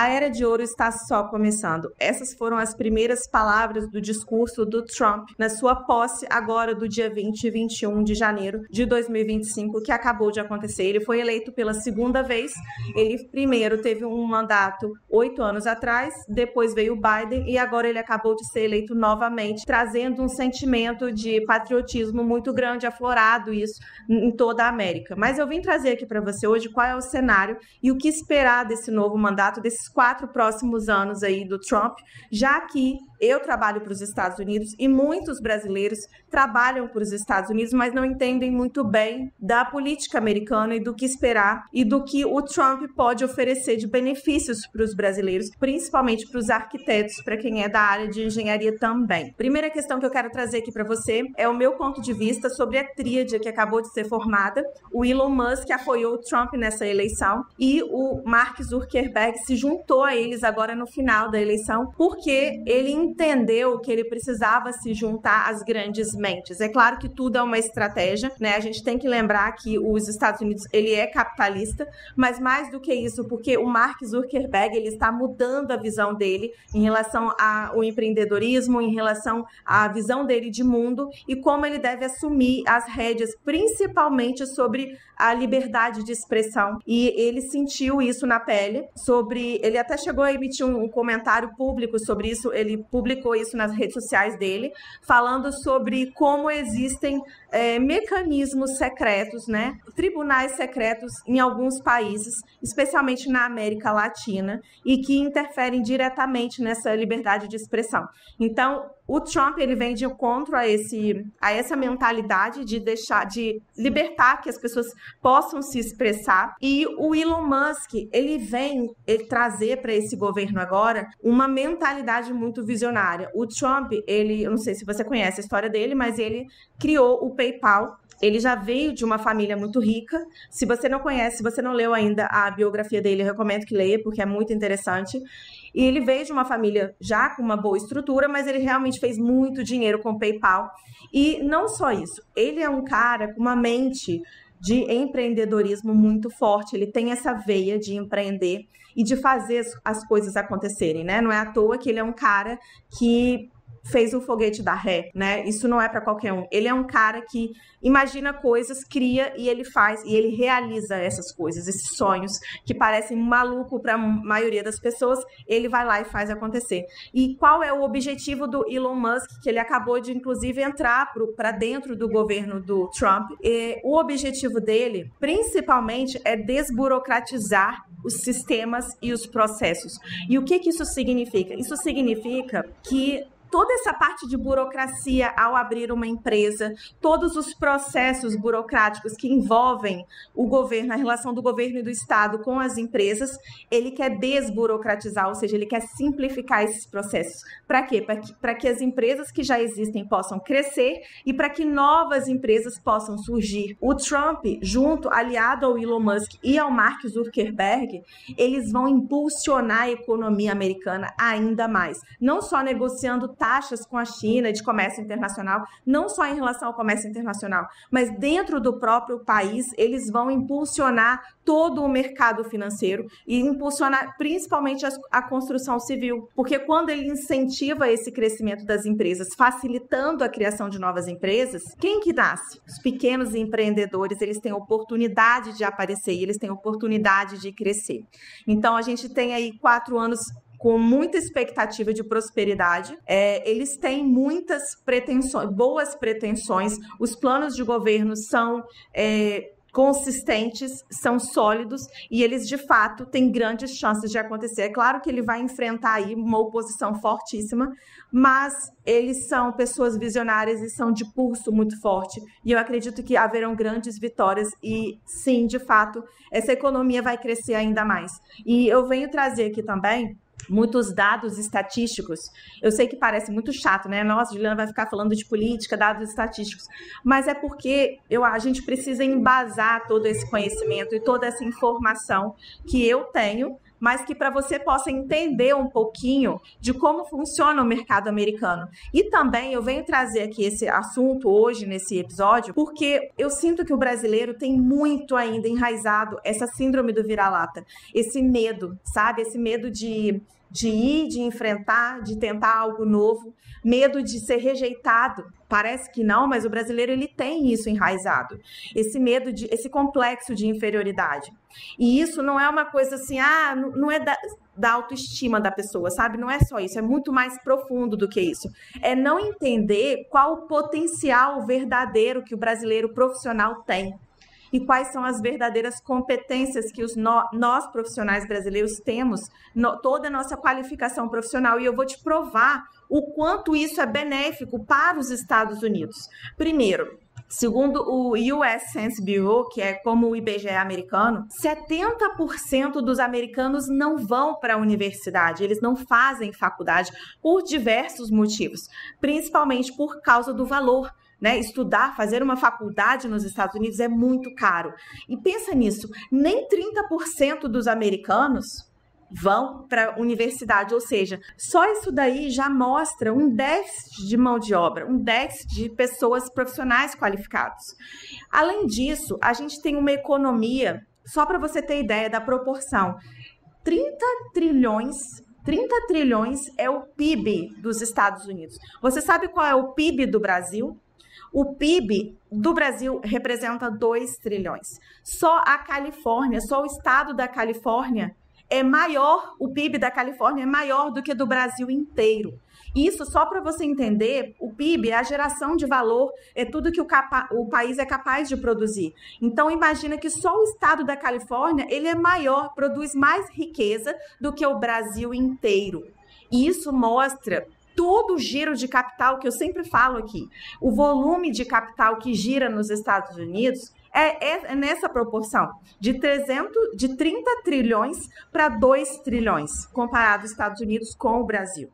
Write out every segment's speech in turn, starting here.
A era de ouro está só começando. Essas foram as primeiras palavras do discurso do Trump na sua posse agora do dia 20 e 21 de janeiro de 2025, que acabou de acontecer. Ele foi eleito pela segunda vez. Ele primeiro teve um mandato 8 anos atrás, depois veio o Biden e agora ele acabou de ser eleito novamente, trazendo um sentimento de patriotismo muito grande, aflorado isso em toda a América. Mas eu vim trazer aqui para você hoje qual é o cenário e o que esperar desse novo mandato, desses 4 próximos anos aí do Trump, já que eu trabalho para os Estados Unidos e muitos brasileiros trabalham para os Estados Unidos, mas não entendem muito bem da política americana e do que esperar e do que o Trump pode oferecer de benefícios para os brasileiros, principalmente para os arquitetos, para quem é da área de engenharia também. Primeira questão que eu quero trazer aqui para você é o meu ponto de vista sobre a tríade que acabou de ser formada. O Elon Musk apoiou o Trump nessa eleição e o Mark Zuckerberg se juntou a eles agora no final da eleição, porque ele entendeu que ele precisava se juntar às grandes mentes. É claro que tudo é uma estratégia, né? A gente tem que lembrar que os Estados Unidos, ele é capitalista, mas mais do que isso, porque o Mark Zuckerberg, ele está mudando a visão dele em relação ao empreendedorismo, em relação à visão dele de mundo e como ele deve assumir as rédeas, principalmente sobre a liberdade de expressão. E ele sentiu isso na pele, ele até chegou a emitir um comentário público sobre isso, ele publicou isso nas redes sociais dele, falando sobre como existem mecanismos secretos, né? Tribunais secretos em alguns países, especialmente na América Latina, e que interferem diretamente nessa liberdade de expressão. Então, o Trump, ele vem de encontro a essa mentalidade de libertar que as pessoas possam se expressar. E o Elon Musk, ele vem trazer para esse governo agora uma mentalidade muito visionária. O Trump, eu não sei se você conhece a história dele, mas ele criou o PayPal. Ele já veio de uma família muito rica. Se você não conhece, se você não leu ainda a biografia dele, eu recomendo que leia, porque é muito interessante. E ele veio de uma família já com uma boa estrutura, mas ele realmente fez muito dinheiro com o PayPal. E não só isso, ele é um cara com uma mente de empreendedorismo muito forte. Ele tem essa veia de empreender e de fazer as coisas acontecerem, né? Não é à toa que ele é um cara que fez o foguete da ré, né? Isso não é para qualquer um. Ele é um cara que imagina coisas, cria e ele faz e ele realiza essas coisas, esses sonhos que parecem maluco para a maioria das pessoas, ele vai lá e faz acontecer. E qual é o objetivo do Elon Musk, que ele acabou de inclusive entrar para dentro do governo do Trump? O objetivo dele, principalmente, é desburocratizar os sistemas e os processos. E o que isso significa? Isso significa que toda essa parte de burocracia ao abrir uma empresa, todos os processos burocráticos que envolvem o governo, a relação do governo e do Estado com as empresas, ele quer desburocratizar, ou seja, ele quer simplificar esses processos. Para quê? Para que as empresas que já existem possam crescer e para que novas empresas possam surgir. O Trump, aliado ao Elon Musk e ao Mark Zuckerberg, eles vão impulsionar a economia americana ainda mais. Não só negociando taxas com a China de comércio internacional, não só em relação ao comércio internacional, mas dentro do próprio país, eles vão impulsionar todo o mercado financeiro e impulsionar principalmente a construção civil, porque quando ele incentiva esse crescimento das empresas, facilitando a criação de novas empresas, quem que nasce? Os pequenos empreendedores, eles têm oportunidade de aparecer e eles têm oportunidade de crescer. Então, a gente tem aí 4 anos com muita expectativa de prosperidade. Eles têm muitas pretensões, boas pretensões, os planos de governo são consistentes, são sólidos e eles, de fato, têm grandes chances de acontecer. É claro que ele vai enfrentar aí uma oposição fortíssima, mas eles são pessoas visionárias e são de pulso muito forte. E eu acredito que haverão grandes vitórias e, sim, de fato, essa economia vai crescer ainda mais. E eu venho trazer aqui também muitos dados estatísticos. Eu sei que parece muito chato, né? Nossa, Juliana vai ficar falando de política, dados estatísticos. Mas é porque a gente precisa embasar todo esse conhecimento e toda essa informação que eu tenho mas que para você possa entender um pouquinho de como funciona o mercado americano. E também eu venho trazer aqui esse assunto hoje nesse episódio, porque eu sinto que o brasileiro tem muito ainda enraizado essa síndrome do vira-lata, esse medo, sabe? Esse medo de ir, de enfrentar, de tentar algo novo, medo de ser rejeitado. Parece que não, mas o brasileiro ele tem isso enraizado, esse medo, esse complexo de inferioridade. E isso não é uma coisa assim, não é da autoestima da pessoa, sabe? Não é só isso, é muito mais profundo do que isso. É não entender qual o potencial verdadeiro que o brasileiro profissional tem. E quais são as verdadeiras competências que nós profissionais brasileiros temos, toda a nossa qualificação profissional. E eu vou te provar o quanto isso é benéfico para os Estados Unidos. Primeiro, segundo o US Census Bureau, que é como o IBGE americano, 70% dos americanos não vão para a universidade, eles não fazem faculdade por diversos motivos, principalmente por causa do valor. Né? Estudar, fazer uma faculdade nos Estados Unidos é muito caro. E pensa nisso, nem 30% dos americanos vão para a universidade, ou seja, só isso daí já mostra um déficit de mão de obra, um déficit de pessoas profissionais qualificadas. Além disso, a gente tem uma economia, só para você ter ideia da proporção, 30 trilhões é o PIB dos Estados Unidos. Você sabe qual é o PIB do Brasil? O PIB do Brasil representa 2 trilhões. Só a Califórnia, só o estado da Califórnia é maior, o PIB da Califórnia é maior do que do Brasil inteiro. Isso só para você entender, o PIB é a geração de valor, é tudo que o país é capaz de produzir. Então imagina que só o estado da Califórnia, ele é maior, produz mais riqueza do que o Brasil inteiro. E isso mostra todo o giro de capital que eu sempre falo aqui. O volume de capital que gira nos Estados Unidos é nessa proporção, de 30 trilhões para 2 trilhões, comparado os Estados Unidos com o Brasil.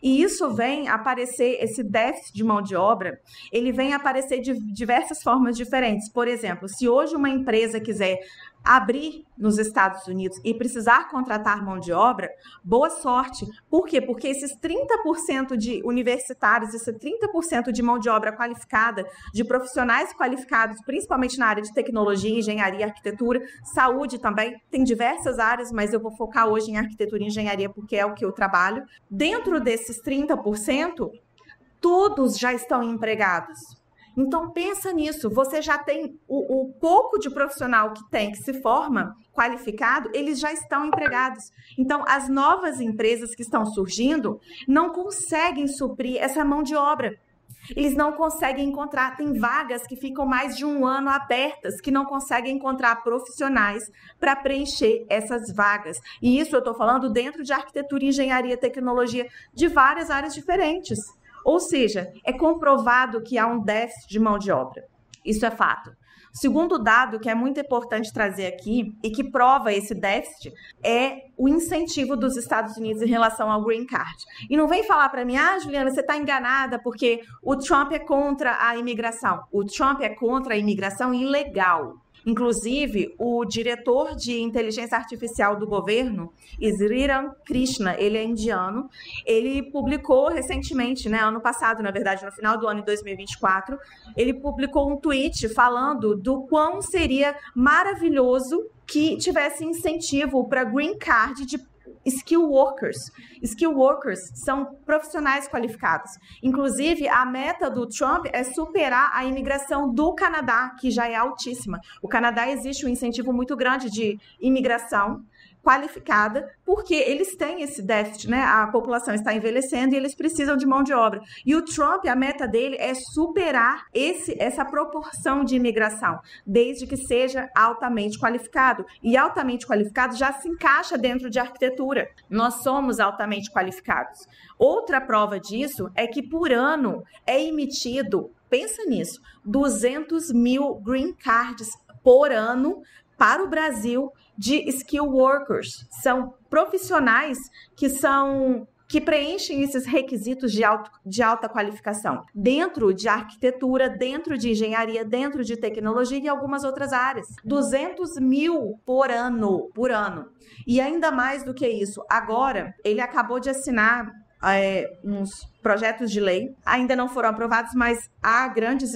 E isso vem aparecer, esse déficit de mão de obra, ele vem aparecer de diversas formas diferentes. Por exemplo, se hoje uma empresa quiser abrir nos Estados Unidos e precisar contratar mão de obra, boa sorte. Por quê? Porque esses 30% de universitários, esse 30% de mão de obra qualificada, de profissionais qualificados, principalmente na área de tecnologia, engenharia, arquitetura, saúde também, tem diversas áreas, mas eu vou focar hoje em arquitetura e engenharia porque é o que eu trabalho. Dentro desses 30%, todos já estão empregados. Então, pensa nisso, você já tem o pouco de profissional que se forma qualificado, eles já estão empregados. Então, as novas empresas que estão surgindo não conseguem suprir essa mão de obra. Eles não conseguem encontrar, tem vagas que ficam mais de 1 ano abertas, que não conseguem encontrar profissionais para preencher essas vagas. E isso eu estou falando dentro de arquitetura, engenharia, tecnologia, de várias áreas diferentes. Ou seja, é comprovado que há um déficit de mão de obra. Isso é fato. O segundo dado que é muito importante trazer aqui e que prova esse déficit é o incentivo dos Estados Unidos em relação ao Green Card. E não vem falar para mim, Juliana, você está enganada porque o Trump é contra a imigração. O Trump é contra a imigração ilegal. Inclusive, o diretor de inteligência artificial do governo, Sriram Krishna, ele é indiano, ele publicou recentemente, ano passado, na verdade, no final do ano de 2024, ele publicou um tweet falando do quão seria maravilhoso que tivesse incentivo para Green Card de skill workers. Skill workers são profissionais qualificados. Inclusive, a meta do Trump é superar a imigração do Canadá, que já é altíssima. O Canadá existe um incentivo muito grande de imigração qualificada, porque eles têm esse déficit, A população está envelhecendo e eles precisam de mão de obra. E o Trump, a meta dele é superar essa proporção de imigração, desde que seja altamente qualificado. E altamente qualificado já se encaixa dentro de arquitetura. Nós somos altamente qualificados. Outra prova disso é que por ano é emitido, pensa nisso, 200 mil green cards por ano para o Brasil de skill workers. São profissionais que são que preenchem esses requisitos de alta qualificação, dentro de arquitetura, dentro de engenharia, dentro de tecnologia e algumas outras áreas. 200 mil por ano. E ainda mais do que isso, agora ele acabou de assinar uns projetos de lei, ainda não foram aprovados, mas há grandes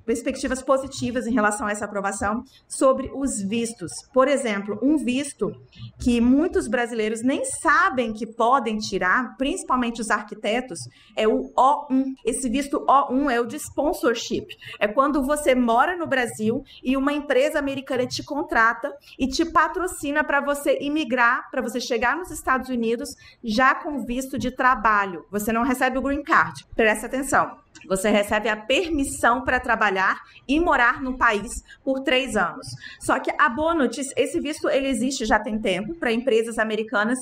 perspectivas positivas em relação a essa aprovação sobre os vistos. Por exemplo, um visto que muitos brasileiros nem sabem que podem tirar, principalmente os arquitetos, é o O1. Esse visto O1 é o de sponsorship. É quando você mora no Brasil e uma empresa americana te contrata e te patrocina para você imigrar, para você chegar nos Estados Unidos já com visto de trabalho. Você não recebe o green card. Presta atenção. Você recebe a permissão para trabalhar e morar no país por 3 anos. Só que a boa notícia, esse visto ele existe já tem tempo para empresas americanas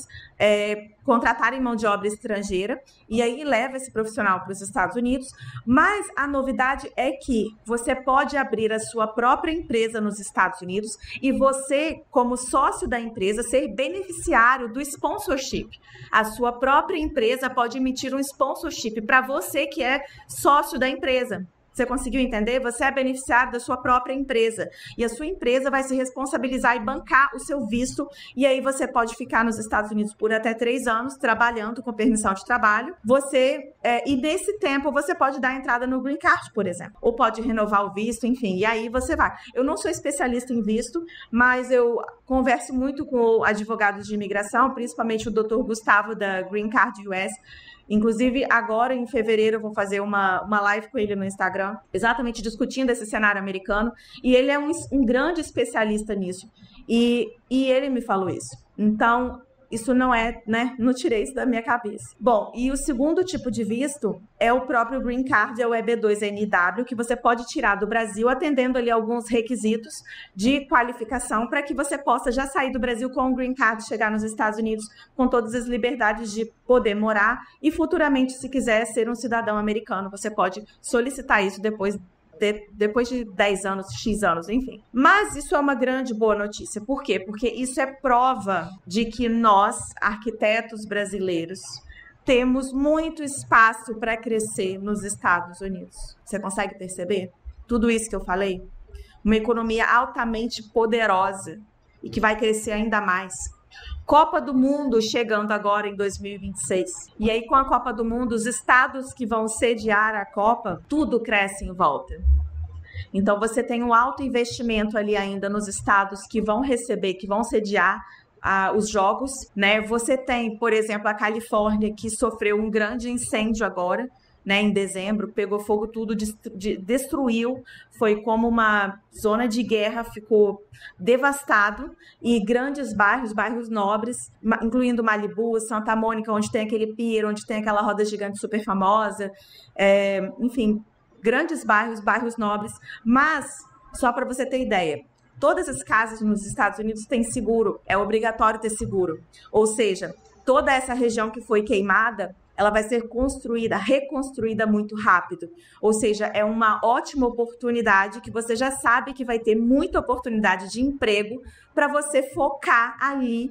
contratarem mão de obra estrangeira e aí leva esse profissional para os Estados Unidos. Mas a novidade é que você pode abrir a sua própria empresa nos Estados Unidos e você, como sócio da empresa, ser beneficiário do sponsorship. A sua própria empresa pode emitir um sponsorship para você que é sócio da empresa. Você conseguiu entender? Você é beneficiário da sua própria empresa. E a sua empresa vai se responsabilizar e bancar o seu visto. E aí você pode ficar nos Estados Unidos por até 3 anos, trabalhando com permissão de trabalho. E nesse tempo, você pode dar entrada no Green Card, por exemplo. Ou pode renovar o visto, enfim. E aí você vai. Eu não sou especialista em visto, mas eu converso muito com advogados de imigração, principalmente o Dr. Gustavo, da Green Card US. Inclusive, agora, em fevereiro, eu vou fazer uma live com ele no Instagram, exatamente discutindo esse cenário americano. E ele é um grande especialista nisso. E ele me falou isso. Então, isso não é, né? Não tirei isso da minha cabeça. Bom, e o segundo tipo de visto é o próprio Green Card, é o EB2NW, que você pode tirar do Brasil, atendendo ali alguns requisitos de qualificação para que você possa já sair do Brasil com o Green Card, chegar nos Estados Unidos com todas as liberdades de poder morar e futuramente, se quiser ser um cidadão americano, você pode solicitar isso depois de 10 anos, X anos, enfim. Mas isso é uma grande boa notícia. Por quê? Porque isso é prova de que nós, arquitetos brasileiros, temos muito espaço para crescer nos Estados Unidos. Você consegue perceber? Tudo isso que eu falei? Uma economia altamente poderosa e que vai crescer ainda mais. Copa do Mundo chegando agora em 2026. E aí, com a Copa do Mundo, os estados que vão sediar a Copa, tudo cresce em volta. Então, você tem um alto investimento ali ainda nos estados que vão receber, que vão sediar os jogos, né? Você tem, por exemplo, a Califórnia, que sofreu um grande incêndio agora, né, em dezembro, pegou fogo tudo, destruiu, foi como uma zona de guerra, ficou devastado, e grandes bairros nobres, incluindo Malibu, Santa Mônica, onde tem aquele pier, onde tem aquela roda gigante super famosa, enfim, grandes bairros nobres, mas, só para você ter ideia, todas as casas nos Estados Unidos têm seguro, é obrigatório ter seguro, ou seja, toda essa região que foi queimada, ela vai ser reconstruída muito rápido. Ou seja, é uma ótima oportunidade que você já sabe que vai ter muita oportunidade de emprego para você focar ali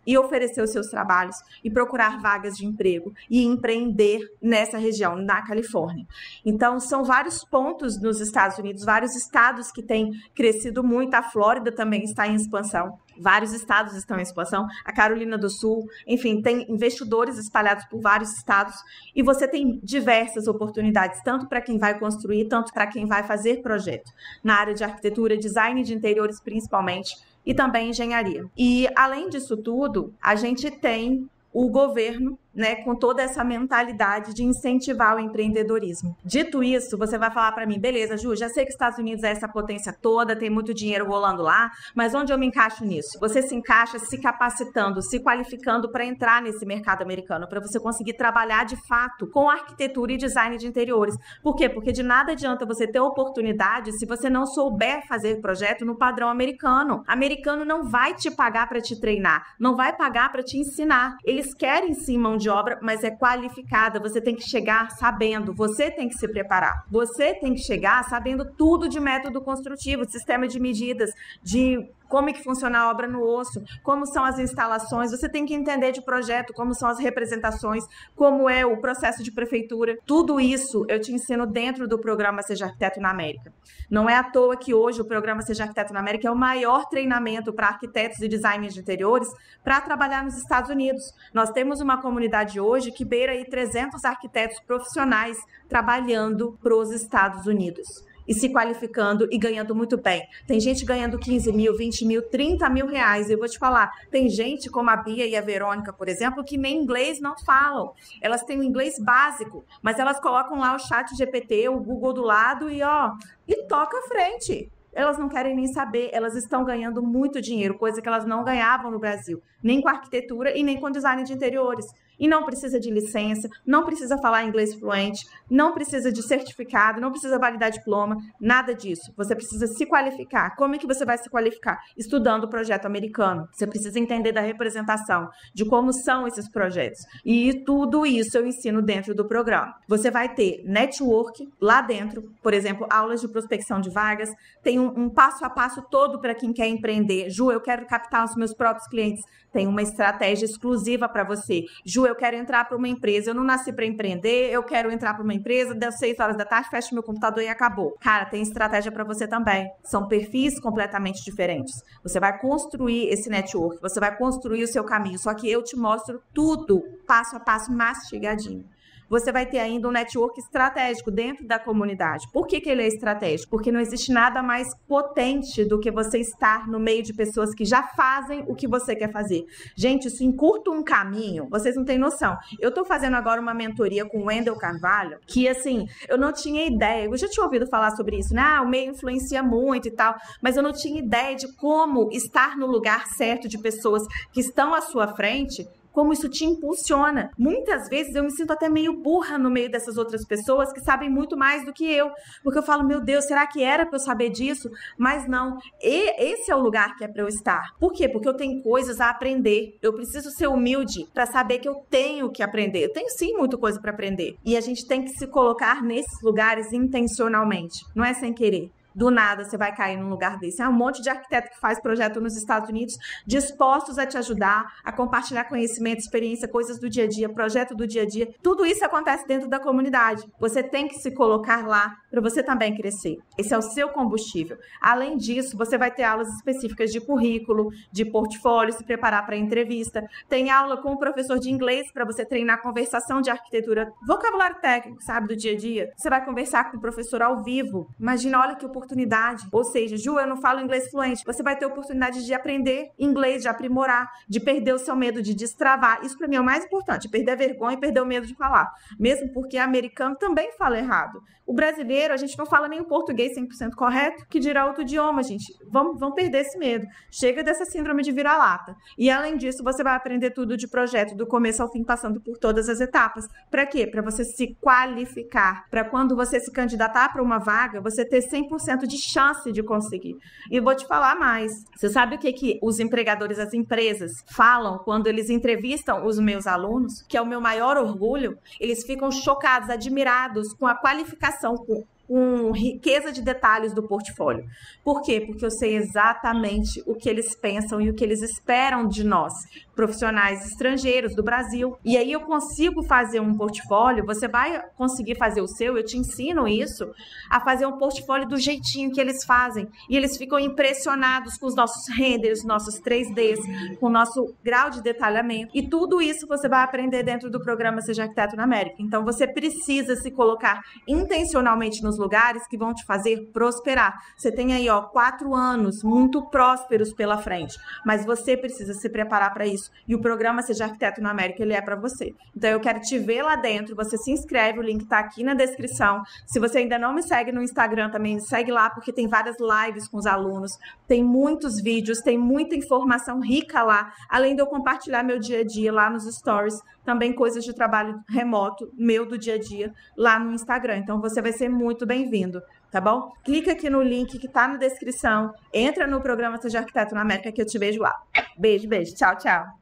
e oferecer os seus trabalhos e procurar vagas de emprego e empreender nessa região, na Califórnia. Então, são vários pontos nos Estados Unidos, vários estados que têm crescido muito. A Flórida também está em expansão. Vários estados estão em expansão, a Carolina do Sul, enfim, tem investidores espalhados por vários estados e você tem diversas oportunidades, tanto para quem vai construir, tanto para quem vai fazer projeto, na área de arquitetura, design de interiores principalmente, e também engenharia. E, além disso tudo, a gente tem o governo, né, com toda essa mentalidade de incentivar o empreendedorismo. Dito isso, você vai falar para mim, beleza, Ju, já sei que os Estados Unidos é essa potência toda, tem muito dinheiro rolando lá, mas onde eu me encaixo nisso? Você se encaixa se capacitando, se qualificando para entrar nesse mercado americano, para você conseguir trabalhar de fato com arquitetura e design de interiores. Por quê? Porque de nada adianta você ter oportunidade se você não souber fazer projeto no padrão americano. Americano não vai te pagar para te treinar, não vai pagar para te ensinar. Eles querem sim mão de obra, mas é qualificada. Você tem que chegar sabendo, você tem que se preparar. Você tem que chegar sabendo tudo de método construtivo, de sistema de medidas, de como é que funciona a obra no osso, como são as instalações, você tem que entender de projeto, como são as representações, como é o processo de prefeitura. Tudo isso eu te ensino dentro do programa Seja Arquiteto na América. Não é à toa que hoje o programa Seja Arquiteto na América é o maior treinamento para arquitetos e designers de interiores para trabalhar nos Estados Unidos. Nós temos uma comunidade hoje que beira aí 300 arquitetos profissionais trabalhando para os Estados Unidos e se qualificando e ganhando muito bem. Tem gente ganhando 15 mil, 20 mil, 30 mil reais. Eu vou te falar, tem gente como a Bia e a Verônica, por exemplo, que nem inglês não falam. Elas têm o inglês básico, mas elas colocam lá o chat GPT, o Google do lado e toca à frente. Elas não querem nem saber, elas estão ganhando muito dinheiro, coisa que elas não ganhavam no Brasil, nem com arquitetura e nem com design de interiores. E não precisa de licença, não precisa falar inglês fluente, não precisa de certificado, não precisa validar diploma, nada disso. Você precisa se qualificar. Como é que você vai se qualificar? Estudando o projeto americano. Você precisa entender da representação, de como são esses projetos. E tudo isso eu ensino dentro do programa. Você vai ter network lá dentro, por exemplo, aulas de prospecção de vagas, tem um passo a passo todo para quem quer empreender. Ju, eu quero captar os meus próprios clientes. Tem uma estratégia exclusiva para você. Ju, eu quero entrar para uma empresa, eu não nasci para empreender, eu quero entrar para uma empresa, das 6 horas da tarde, fecho meu computador e acabou. Cara, tem estratégia para você também. São perfis completamente diferentes. Você vai construir esse network, você vai construir o seu caminho, só que eu te mostro tudo, passo a passo, mastigadinho. Você vai ter ainda um network estratégico dentro da comunidade. Por que ele é estratégico? Porque não existe nada mais potente do que você estar no meio de pessoas que já fazem o que você quer fazer. Gente, isso encurta um caminho, vocês não têm noção. Eu tô fazendo agora uma mentoria com o Wendel Carvalho, que assim, eu não tinha ideia, eu já tinha ouvido falar sobre isso, né? O meio influencia muito e tal, mas eu não tinha ideia de como estar no lugar certo de pessoas que estão à sua frente, como isso te impulsiona. Muitas vezes eu me sinto até meio burra no meio dessas outras pessoas que sabem muito mais do que eu, porque eu falo, meu Deus, será que era para eu saber disso? Mas não, esse é o lugar que é para eu estar. Por quê? Porque eu tenho coisas a aprender, eu preciso ser humilde para saber que eu tenho que aprender. Eu tenho sim muita coisa para aprender, e a gente tem que se colocar nesses lugares intencionalmente, não é sem querer. Do nada você vai cair num lugar desse. Um monte de arquiteto que faz projeto nos Estados Unidos dispostos a te ajudar, a compartilhar conhecimento, experiência, coisas do dia a dia, projeto do dia a dia. Tudo isso acontece dentro da comunidade. Você tem que se colocar lá para você também crescer. Esse é o seu combustível. Além disso, você vai ter aulas específicas de currículo, de portfólio, se preparar para a entrevista. Tem aula com o professor de inglês para você treinar conversação de arquitetura, vocabulário técnico, sabe, do dia a dia. Você vai conversar com o professor ao vivo. Imagina, olha que oportunidade. Ou seja, Ju, eu não falo inglês fluente. Você vai ter oportunidade de aprender inglês, de aprimorar, de perder o seu medo, de destravar. Isso para mim é o mais importante, perder a vergonha e perder o medo de falar. Mesmo porque o americano também fala errado. O brasileiro, a gente não fala nem o português 100% correto, que dirá outro idioma, gente. Vamos perder esse medo. Chega dessa síndrome de vira-lata. E além disso, você vai aprender tudo de projeto, do começo ao fim, passando por todas as etapas. Para quê? Para você se qualificar. Para quando você se candidatar para uma vaga, você ter 100% de chance de conseguir. E vou te falar mais. Você sabe o que os empregadores, as empresas, falam quando eles entrevistam os meus alunos? Que é o meu maior orgulho. Eles ficam chocados, admirados com a qualificação, com riqueza de detalhes do portfólio. Por quê? Porque eu sei exatamente o que eles pensam e o que eles esperam de nós, profissionais estrangeiros do Brasil. E aí eu consigo fazer um portfólio, você vai conseguir fazer o seu, eu te ensino isso, a fazer um portfólio do jeitinho que eles fazem. E eles ficam impressionados com os nossos renders, nossos 3Ds, com o nosso grau de detalhamento. E tudo isso você vai aprender dentro do programa Seja Arquiteto na América. Então você precisa se colocar intencionalmente nos lugares que vão te fazer prosperar. Você tem aí, 4 anos muito prósperos pela frente, mas você precisa se preparar para isso. E o programa Seja Arquiteto na América, ele é para você. Então eu quero te ver lá dentro, você se inscreve, o link tá aqui na descrição. Se você ainda não me segue no Instagram também, segue lá, porque tem várias lives com os alunos, tem muitos vídeos, tem muita informação rica lá, além de eu compartilhar meu dia a dia lá nos stories, também coisas de trabalho remoto, meu do dia a dia, lá no Instagram. Então você vai ser muito bem-vindo, tá bom? Clica aqui no link que tá na descrição, entra no programa Seja Arquiteto na América que eu te vejo lá. Beijo, beijo. Tchau, tchau.